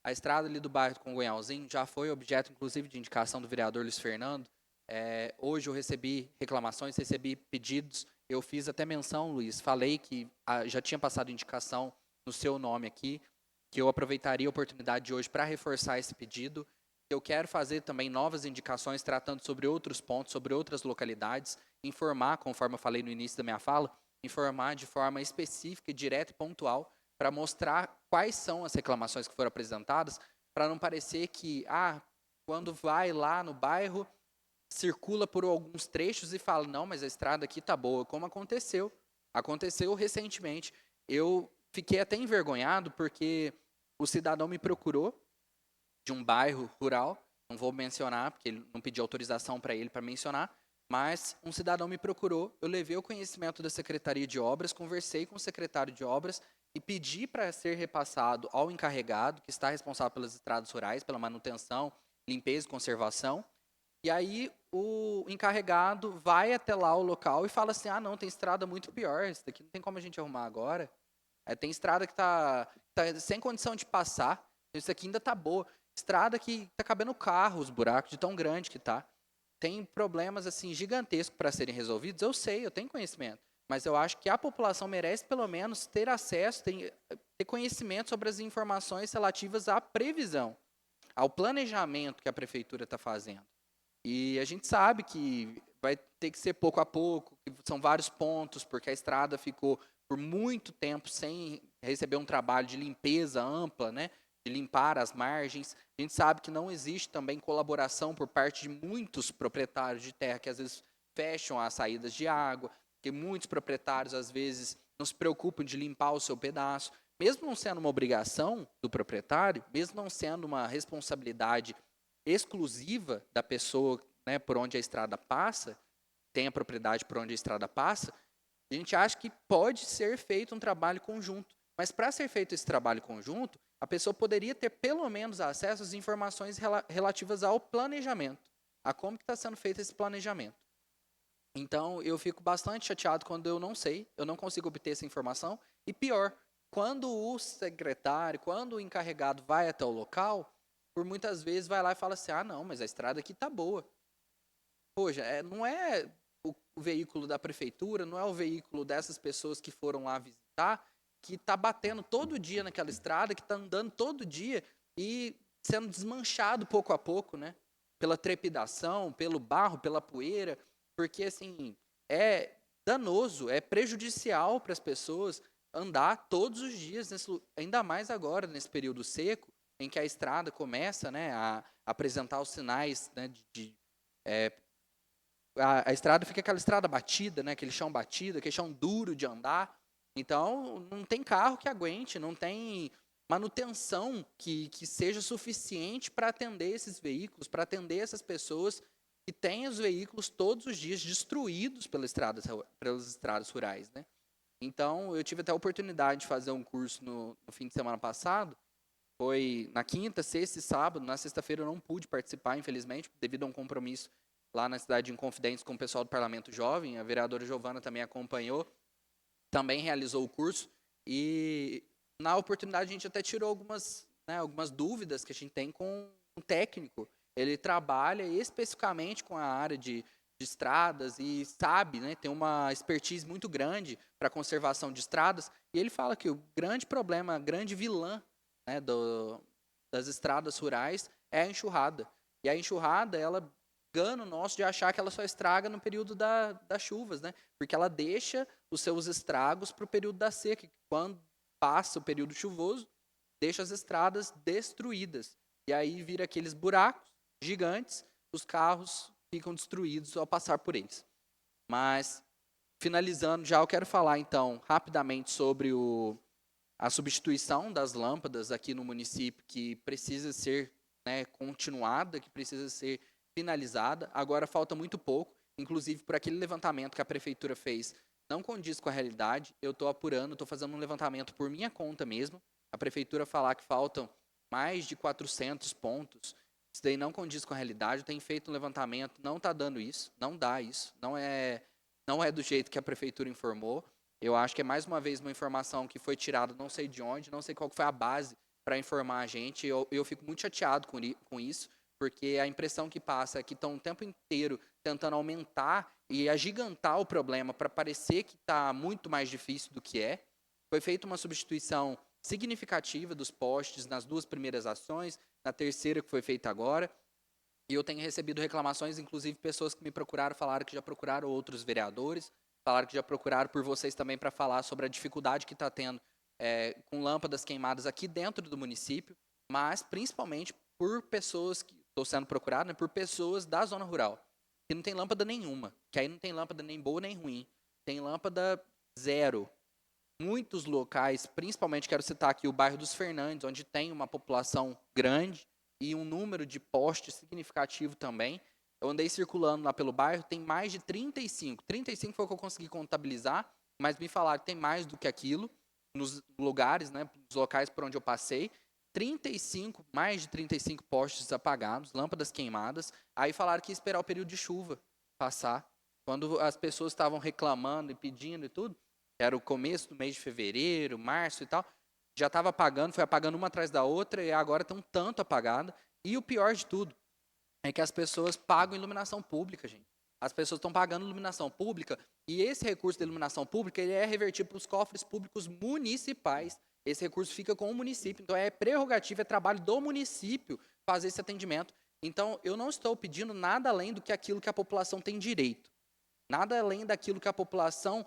A estrada ali do bairro do Congonhalzinho já foi objeto, inclusive, de indicação do vereador Luiz Fernando. Hoje eu recebi reclamações, recebi pedidos. Eu fiz até menção, Luiz, falei que já tinha passado indicação no seu nome aqui, que eu aproveitaria a oportunidade de hoje para reforçar esse pedido. Eu quero fazer também novas indicações tratando sobre outros pontos, sobre outras localidades, informar, conforme eu falei no início da minha fala, informar de forma específica, direta e pontual, para mostrar quais são as reclamações que foram apresentadas, para não parecer que, quando vai lá no bairro, circula por alguns trechos e fala, não, mas a estrada aqui tá boa, como aconteceu. Aconteceu recentemente. Eu fiquei até envergonhado porque o cidadão me procurou de um bairro rural, não vou mencionar, porque ele não pedi autorização para ele para mencionar, mas um cidadão me procurou, eu levei o conhecimento da Secretaria de Obras, conversei com o secretário de Obras e pedi para ser repassado ao encarregado, que está responsável pelas estradas rurais, pela manutenção, limpeza e conservação. E aí o encarregado vai até lá o local e fala assim, não, tem estrada muito pior, isso daqui não tem como a gente arrumar agora. Tem estrada que está sem condição de passar, isso aqui ainda está boa. Estrada que está cabendo carro, os buracos de tão grande que está. Tem problemas assim gigantescos para serem resolvidos, eu sei, eu tenho conhecimento. Mas eu acho que a população merece pelo menos ter acesso, ter conhecimento sobre as informações relativas à previsão, ao planejamento que a prefeitura está fazendo. E a gente sabe que vai ter que ser pouco a pouco, que são vários pontos, porque a estrada ficou por muito tempo sem receber um trabalho de limpeza ampla, né? De limpar as margens. A gente sabe que não existe também colaboração por parte de muitos proprietários de terra que às vezes fecham as saídas de água, que muitos proprietários às vezes não se preocupam de limpar o seu pedaço. Mesmo não sendo uma obrigação do proprietário, mesmo não sendo uma responsabilidade exclusiva da pessoa, né, por onde a estrada passa, tem a propriedade por onde a estrada passa, a gente acha que pode ser feito um trabalho conjunto. Mas para ser feito esse trabalho conjunto, a pessoa poderia ter pelo menos acesso às informações relativas ao planejamento, a como está sendo feito esse planejamento. Então, eu fico bastante chateado quando eu não sei, eu não consigo obter essa informação. E pior, quando o secretário, quando o encarregado vai até o local, por muitas vezes vai lá e fala assim, ah, não, mas a estrada aqui tá boa. Poxa, não é o veículo da prefeitura, não é o veículo dessas pessoas que foram lá visitar, que está batendo todo dia naquela estrada, que está andando todo dia e sendo desmanchado pouco a pouco, né? Pela trepidação, pelo barro, pela poeira, porque assim é danoso, é prejudicial para as pessoas andar todos os dias, ainda mais agora nesse período seco, em que a estrada começa, né, a apresentar os sinais, né, a estrada fica aquela estrada batida, né? Aquele chão batido, aquele chão duro de andar. Então, não tem carro que aguente, não tem manutenção que seja suficiente para atender esses veículos, para atender essas pessoas que têm os veículos todos os dias destruídos pelas estradas rurais, né? Então, eu tive até a oportunidade de fazer um curso no fim de semana passado. Foi na quinta, sexta e sábado. Na sexta-feira eu não pude participar, infelizmente, devido a um compromisso lá na cidade de Inconfidentes com o pessoal do Parlamento Jovem. A vereadora Giovana também acompanhou, também realizou o curso. E na oportunidade a gente até tirou algumas dúvidas que a gente tem com o técnico. Ele trabalha especificamente com a área de estradas e sabe, né, tem uma expertise muito grande para a conservação de estradas. E ele fala que o grande problema, a grande vilã, né, das estradas rurais é a enxurrada. E a enxurrada, ela engano nosso de achar que ela só estraga no período das chuvas, né? Porque ela deixa os seus estragos para o período da seca. Quando passa o período chuvoso, deixa as estradas destruídas. E aí vira aqueles buracos gigantes, os carros ficam destruídos ao passar por eles. Mas, finalizando já, eu quero falar então rapidamente sobre a substituição das lâmpadas aqui no município, que precisa ser, né, continuada, que precisa ser finalizada. Agora falta muito pouco, inclusive por aquele levantamento que a prefeitura fez, não condiz com a realidade. Eu estou apurando, estou fazendo um levantamento por minha conta mesmo. A prefeitura falar que faltam mais de 400 pontos, isso daí não condiz com a realidade. Eu tenho feito um levantamento, não está dando isso, não dá isso, não é do jeito que a prefeitura informou. Eu acho que é mais uma vez uma informação que foi tirada, não sei de onde, não sei qual foi a base para informar a gente. Eu fico muito chateado com isso, porque a impressão que passa é que estão o tempo inteiro tentando aumentar e agigantar o problema para parecer que está muito mais difícil do que é. Foi feita uma substituição significativa dos postes nas 2 primeiras ações, na terceira que foi feita agora. E eu tenho recebido reclamações, inclusive pessoas que me procuraram, falaram que já procuraram outros vereadores, falaram que já procuraram por vocês também para falar sobre a dificuldade que está tendo com lâmpadas queimadas aqui dentro do município, mas principalmente por pessoas que estou sendo procurado, né, por pessoas da zona rural, que não tem lâmpada nenhuma, que aí não tem lâmpada nem boa nem ruim, tem lâmpada zero. Muitos locais, principalmente quero citar aqui o bairro dos Fernandes, onde tem uma população grande e um número de postes significativo também. Eu andei circulando lá pelo bairro, tem mais de 35. 35 foi o que eu consegui contabilizar, mas me falaram que tem mais do que aquilo nos lugares, né, nos locais por onde eu passei. Mais de 35 postes apagados, lâmpadas queimadas. Aí falaram que ia esperar o período de chuva passar. Quando as pessoas estavam reclamando e pedindo e tudo, era o começo do mês de fevereiro, março e tal, já estava apagando, foi apagando uma atrás da outra e agora estão tanto apagada. E o pior de tudo é que as pessoas pagam iluminação pública, gente. As pessoas estão pagando iluminação pública e esse recurso de iluminação pública ele é revertido para os cofres públicos municipais. Esse recurso fica com o município. Então, é prerrogativa, é trabalho do município fazer esse atendimento. Então, eu não estou pedindo nada além do que aquilo que a população tem direito. Nada além daquilo que a população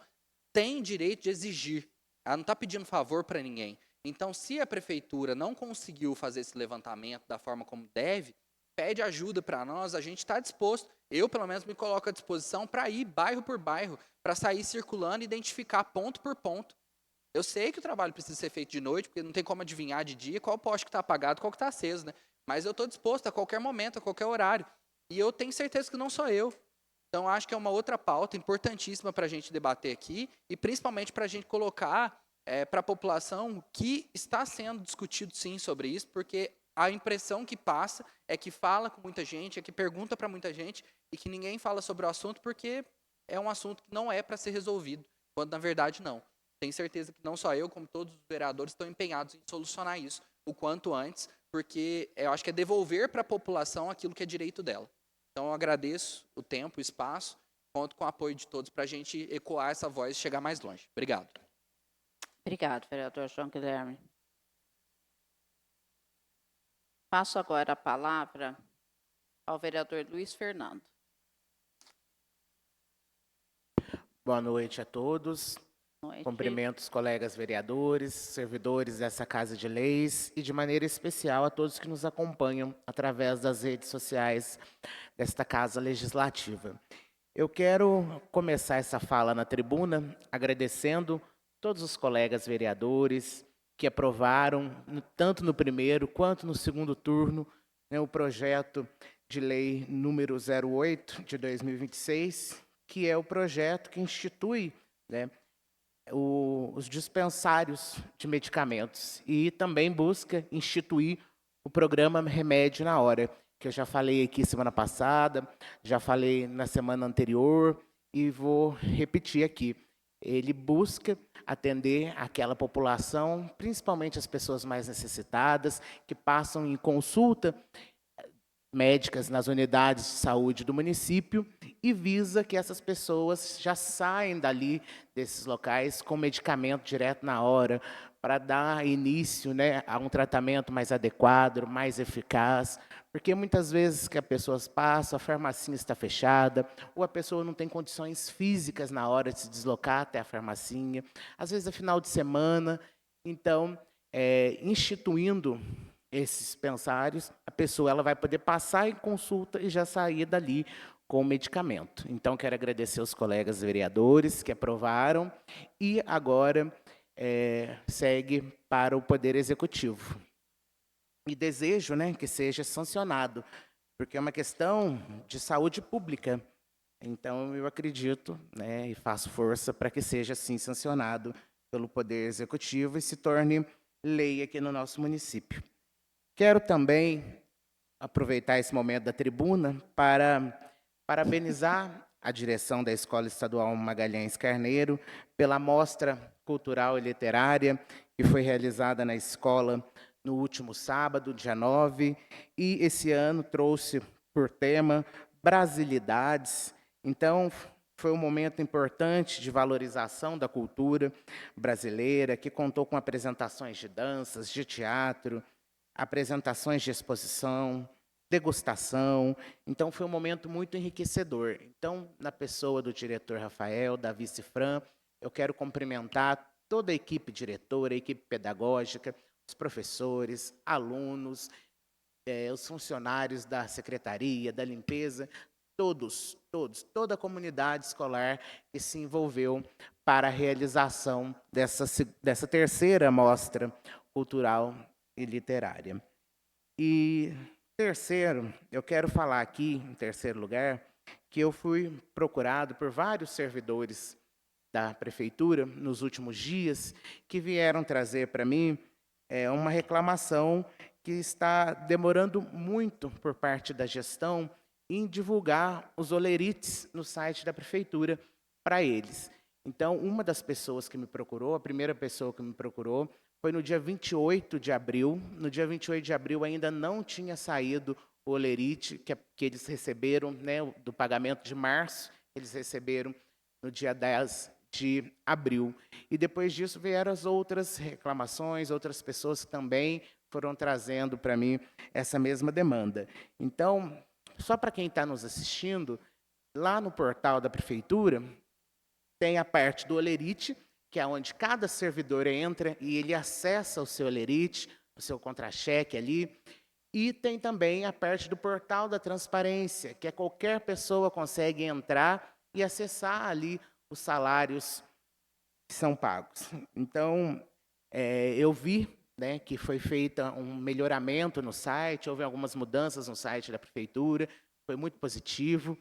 tem direito de exigir. Ela não está pedindo favor para ninguém. Então, se a prefeitura não conseguiu fazer esse levantamento da forma como deve, pede ajuda para nós, a gente está disposto. Eu, pelo menos, me coloco à disposição para ir bairro por bairro, para sair circulando e identificar ponto por ponto. Eu sei que o trabalho precisa ser feito de noite, porque não tem como adivinhar de dia qual poste que está apagado, qual que está aceso, né? Mas eu estou disposto a qualquer momento, a qualquer horário. E eu tenho certeza que não sou eu. Então, acho que é uma outra pauta importantíssima para a gente debater aqui e principalmente para a gente colocar para a população que está sendo discutido sim sobre isso, porque a impressão que passa é que fala com muita gente, é que pergunta para muita gente e que ninguém fala sobre o assunto porque é um assunto que não é para ser resolvido, quando na verdade não. Tenho certeza que não só eu, como todos os vereadores estão empenhados em solucionar isso o quanto antes, porque eu acho que é devolver para a população aquilo que é direito dela. Então eu agradeço o tempo, o espaço, conto com o apoio de todos para a gente ecoar essa voz e chegar mais longe. Obrigado. Obrigado, vereador João Guilherme. Passo agora a palavra ao vereador Luiz Fernando. Boa noite a todos. Boa noite. Cumprimento os colegas vereadores, servidores dessa Casa de Leis e, de maneira especial, a todos que nos acompanham através das redes sociais desta Casa Legislativa. Eu quero começar essa fala na tribuna agradecendo todos os colegas vereadores que aprovaram, tanto no primeiro quanto no segundo turno, né, o projeto de lei número 08 de 2026, que é o projeto que institui, né, os dispensários de medicamentos e também busca instituir o programa Remédio na Hora, que eu já falei aqui semana passada, já falei na semana anterior e vou repetir aqui. Ele busca atender aquela população, principalmente as pessoas mais necessitadas, que passam em consulta médicas nas unidades de saúde do município e visa que essas pessoas já saem dali desses locais com medicamento direto na hora, para dar início, né, a um tratamento mais adequado, mais eficaz, porque muitas vezes que as pessoas passam, a farmacinha está fechada, ou a pessoa não tem condições físicas na hora de se deslocar até a farmacinha, às vezes é final de semana. Então, instituindo esses dispensários, a pessoa ela vai poder passar em consulta e já sair dali com o medicamento. Então, quero agradecer aos colegas vereadores que aprovaram e agora segue para o Poder Executivo. E desejo, né, que seja sancionado, porque é uma questão de saúde pública. Então, eu acredito, né, e faço força para que seja assim sancionado pelo Poder Executivo e se torne lei aqui no nosso município. Quero também aproveitar esse momento da tribuna para parabenizar a direção da Escola Estadual Magalhães Carneiro pela mostra cultural e literária que foi realizada na escola no último sábado, dia 9, e esse ano trouxe por tema Brasilidades. Então, foi um momento importante de valorização da cultura brasileira, que contou com apresentações de danças, de teatro, apresentações de exposição, degustação. Então, foi um momento muito enriquecedor. Então, na pessoa do diretor Rafael, da vice-Fran, eu quero cumprimentar toda a equipe diretora, a equipe pedagógica, os professores, alunos, os funcionários da secretaria, da limpeza, todos, toda a comunidade escolar que se envolveu para a realização dessa terceira mostra cultural e literária. E terceiro, eu quero falar aqui, em terceiro lugar, que eu fui procurado por vários servidores da prefeitura nos últimos dias que vieram trazer para mim uma reclamação que está demorando muito por parte da gestão em divulgar os olerites no site da prefeitura para eles. Então, uma das pessoas que me procurou, a primeira pessoa que me procurou, foi no dia 28 de abril. No dia 28 de abril ainda não tinha saído o olerite que eles receberam, né, do pagamento de março, eles receberam no dia 10 de abril. E depois disso vieram as outras reclamações, outras pessoas que também foram trazendo para mim essa mesma demanda. Então, só para quem está nos assistindo, lá no portal da prefeitura, tem a parte do olerite, que é onde cada servidor entra e ele acessa o seu olerite, o seu contra-cheque ali. E tem também a parte do portal da transparência, que qualquer pessoa consegue entrar e acessar ali os salários que são pagos. Então, eu vi, né, que foi feita um melhoramento no site, houve algumas mudanças no site da prefeitura, foi muito positivo,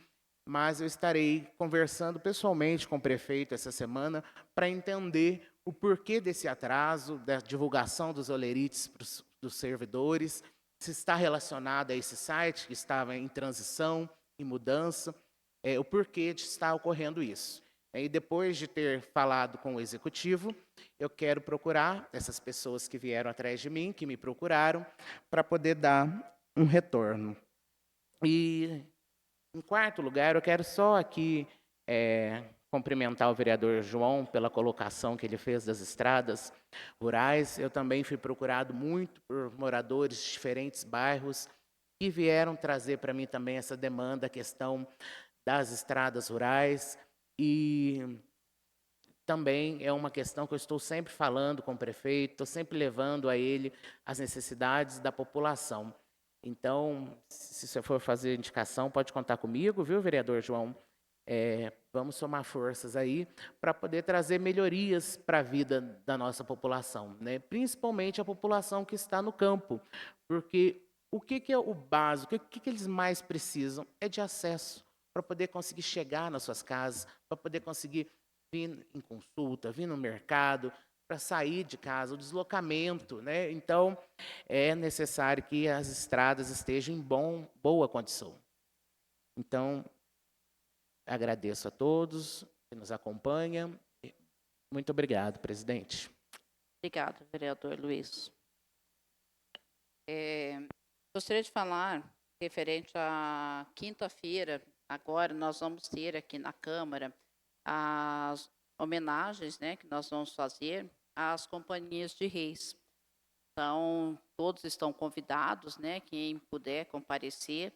mas eu estarei conversando pessoalmente com o prefeito essa semana para entender o porquê desse atraso, da divulgação dos olerites dos servidores, se está relacionado a esse site que estava em transição, em mudança. o porquê de estar ocorrendo isso. E depois de ter falado com o executivo, eu quero procurar essas pessoas que vieram atrás de mim, que me procuraram, para poder dar um retorno. E, em quarto lugar, eu quero só aqui cumprimentar o vereador João pela colocação que ele fez das estradas rurais. Eu também fui procurado muito por moradores de diferentes bairros que vieram trazer para mim também essa demanda, a questão das estradas rurais. E também é uma questão que eu estou sempre falando com o prefeito, estou sempre levando a ele as necessidades da população. Então, se você for fazer indicação, pode contar comigo, viu, vereador João? Vamos somar forças aí para poder trazer melhorias para a vida da nossa população, né? Principalmente a população que está no campo, porque o que é o básico, o que eles mais precisam é de acesso para poder conseguir chegar nas suas casas, para poder conseguir vir em consulta, vir no mercado, para sair de casa, o deslocamento, né? Então, é necessário que as estradas estejam em boa condição. Então, agradeço a todos que nos acompanham. Muito obrigado, presidente. Obrigado, vereador Luiz. Gostaria de falar referente à quinta-feira. Agora nós vamos ter aqui na Câmara as homenagens, né, que nós vamos fazer às companhias de reis. Então, todos estão convidados, né, quem puder comparecer.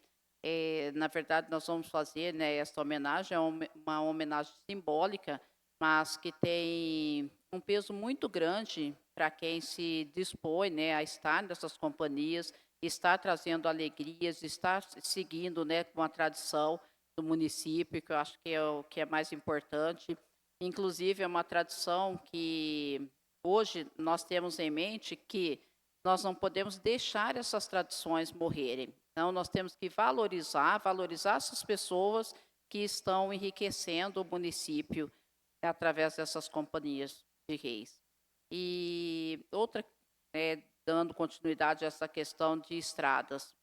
Na verdade, nós vamos fazer, né, esta homenagem, é uma homenagem simbólica, mas que tem um peso muito grande para quem se dispõe, né, a estar nessas companhias, estar trazendo alegrias, estar seguindo, né, com a tradição do município, que eu acho que é o que é mais importante. Inclusive, é uma tradição que hoje nós temos em mente que nós não podemos deixar essas tradições morrerem. Então, nós temos que valorizar essas pessoas que estão enriquecendo o município através dessas companhias de reis. E outra, dando continuidade a essa questão de estradas.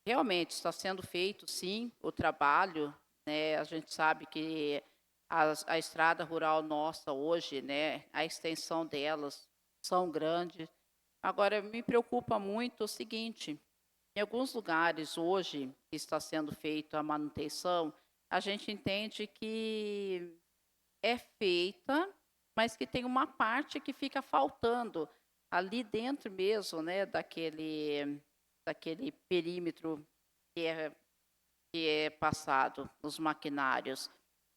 Realmente está sendo feito, sim, o trabalho, né? A gente sabe que a estrada rural nossa hoje, né, a extensão delas são grandes. Agora, me preocupa muito o seguinte, em alguns lugares hoje que está sendo feita a manutenção, a gente entende que é feita, mas que tem uma parte que fica faltando ali dentro mesmo, né, daquele perímetro que é passado nos maquinários.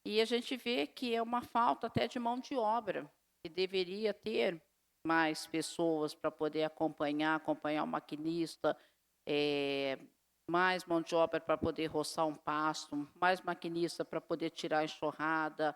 E a gente vê que é uma falta até de mão de obra, que deveria ter mais pessoas para poder acompanhar o maquinista, mais mão de obra para poder roçar um pasto, mais maquinista para poder tirar a enxurrada,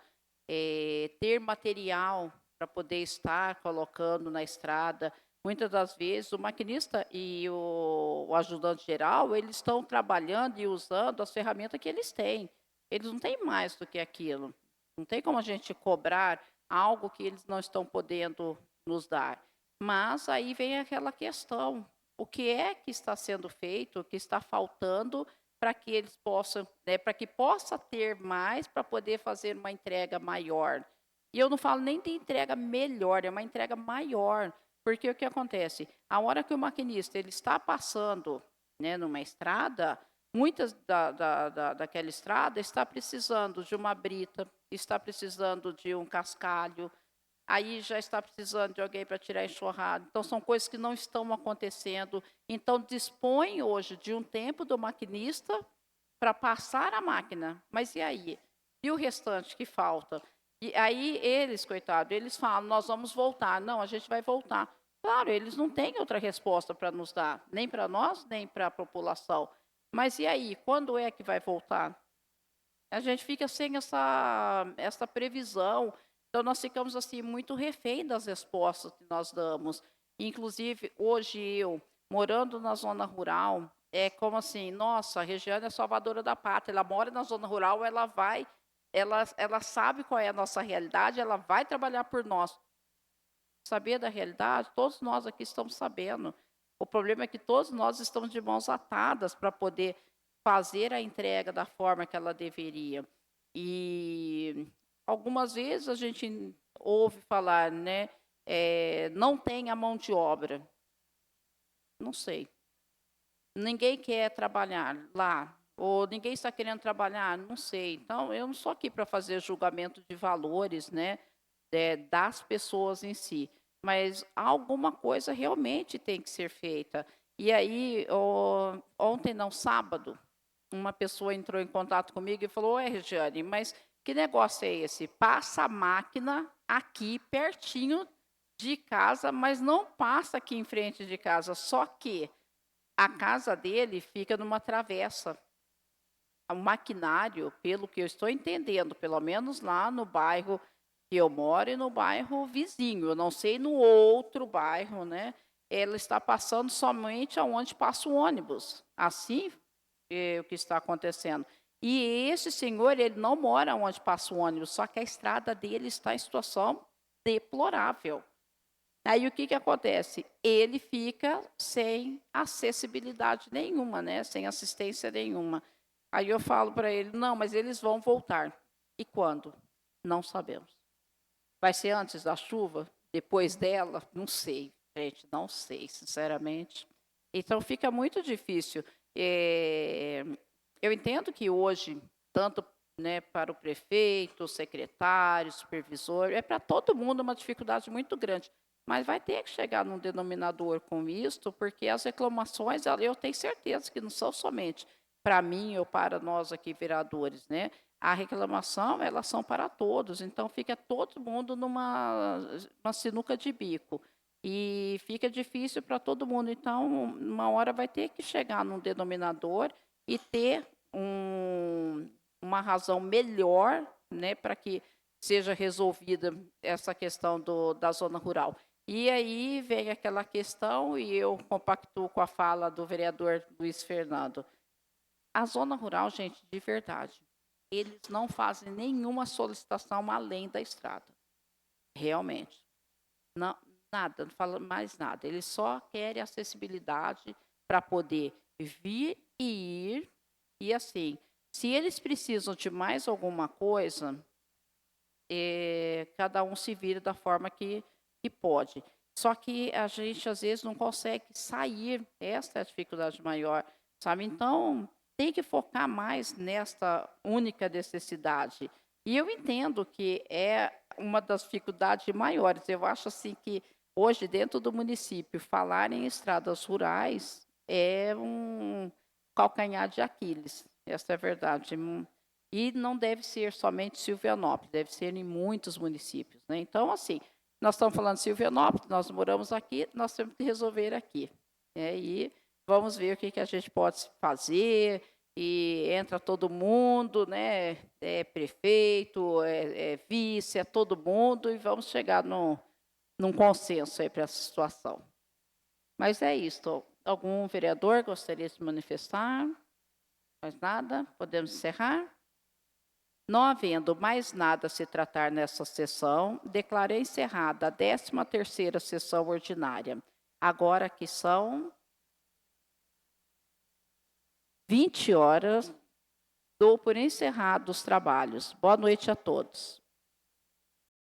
ter material para poder estar colocando na estrada. Muitas das vezes o maquinista e o ajudante geral, eles estão trabalhando e usando as ferramentas que eles têm. Eles não têm mais do que aquilo. Não tem como a gente cobrar algo que eles não estão podendo nos dar. Mas aí vem aquela questão, o que é que está sendo feito, o que está faltando para que eles possam, né, para que possa ter mais para poder fazer uma entrega maior. E eu não falo nem de entrega melhor, é uma entrega maior, porque o que acontece? A hora que o maquinista ele está passando, né, numa estrada, muitas daquela estrada está precisando de uma brita, está precisando de um cascalho, aí já está precisando de alguém para tirar a enxurrada. Então, são coisas que não estão acontecendo. Então, dispõe hoje de um tempo do maquinista para passar a máquina. Mas e aí? E o restante que falta? E aí, eles, coitados, eles falam, nós vamos voltar. Não, a gente vai voltar. Claro, eles não têm outra resposta para nos dar, nem para nós, nem para a população. Mas e aí? Quando é que vai voltar? A gente fica sem essa previsão. Então, nós ficamos assim muito refém das respostas que nós damos. Inclusive, hoje eu, morando na zona rural, é como assim, nossa, a Regiane é salvadora da pátria, ela mora na zona rural, ela sabe qual é a nossa realidade, ela vai trabalhar por nós. Saber da realidade, todos nós aqui estamos sabendo. O problema é que todos nós estamos de mãos atadas para poder fazer a entrega da forma que ela deveria. E algumas vezes a gente ouve falar, né, não tem a mão de obra. Não sei. Ninguém quer trabalhar lá, ou ninguém está querendo trabalhar, não sei. Então, eu não sou aqui para fazer julgamento de valores, né, das pessoas em si, mas alguma coisa realmente tem que ser feita. E aí, ontem, não, sábado, uma pessoa entrou em contato comigo e falou: "Oi, Regiane, mas que negócio é esse? Passa a máquina aqui pertinho de casa, mas não passa aqui em frente de casa, só que a casa dele fica numa travessa. O maquinário, pelo que eu estou entendendo, pelo menos lá no bairro que eu moro e no bairro vizinho, eu não sei no outro bairro, né? Ela está passando somente aonde passa o ônibus. Assim é o que está acontecendo. E esse senhor, ele não mora onde passa o ônibus, só que a estrada dele está em situação deplorável. Aí o que acontece? Ele fica sem acessibilidade nenhuma, né? Sem assistência nenhuma. Aí eu falo para ele: não, mas eles vão voltar. E quando? Não sabemos. Vai ser antes da chuva? Depois dela? Não sei, gente, não sei, sinceramente. Então fica muito difícil. Eu entendo que hoje, tanto, né, para o prefeito, o secretário, o supervisor, é para todo mundo uma dificuldade muito grande. Mas vai ter que chegar num denominador com isto, porque as reclamações, eu tenho certeza que não são somente para mim ou para nós aqui, vereadores, né? A reclamação, elas são para todos, então fica todo mundo numa uma sinuca de bico. E fica difícil para todo mundo. Então, uma hora vai ter que chegar num denominador e ter uma razão melhor, né, para que seja resolvida essa questão da zona rural. E aí vem aquela questão, e eu compactuo com a fala do vereador Luiz Fernando. A zona rural, gente, de verdade, eles não fazem nenhuma solicitação além da estrada. Realmente. Não, nada, não fala mais nada. Eles só querem acessibilidade para poder vir e ir. E assim, se eles precisam de mais alguma coisa, cada um se vira da forma que pode. Só que a gente, às vezes, não consegue sair. Essa é a dificuldade maior, sabe? Então, tem que focar mais nesta única necessidade. E eu entendo que é uma das dificuldades maiores. Eu acho assim que, hoje, dentro do município, falar em estradas rurais é um calcanhar de Aquiles. Essa é a verdade. E não deve ser somente Silvianópolis, deve ser em muitos municípios, né? Então, assim, nós estamos falando de Silvianópolis, nós moramos aqui, nós temos que resolver aqui. E vamos ver o que a gente pode fazer, e entra todo mundo, né? Prefeito, vice, todo mundo, e vamos chegar num consenso aí para essa situação. Mas é isso. Algum vereador gostaria de se manifestar? Mais nada? Podemos encerrar? Não havendo mais nada a se tratar nessa sessão, declarei encerrada a 13ª sessão ordinária. Agora que são 20 horas, dou por encerrado os trabalhos. Boa noite a todos.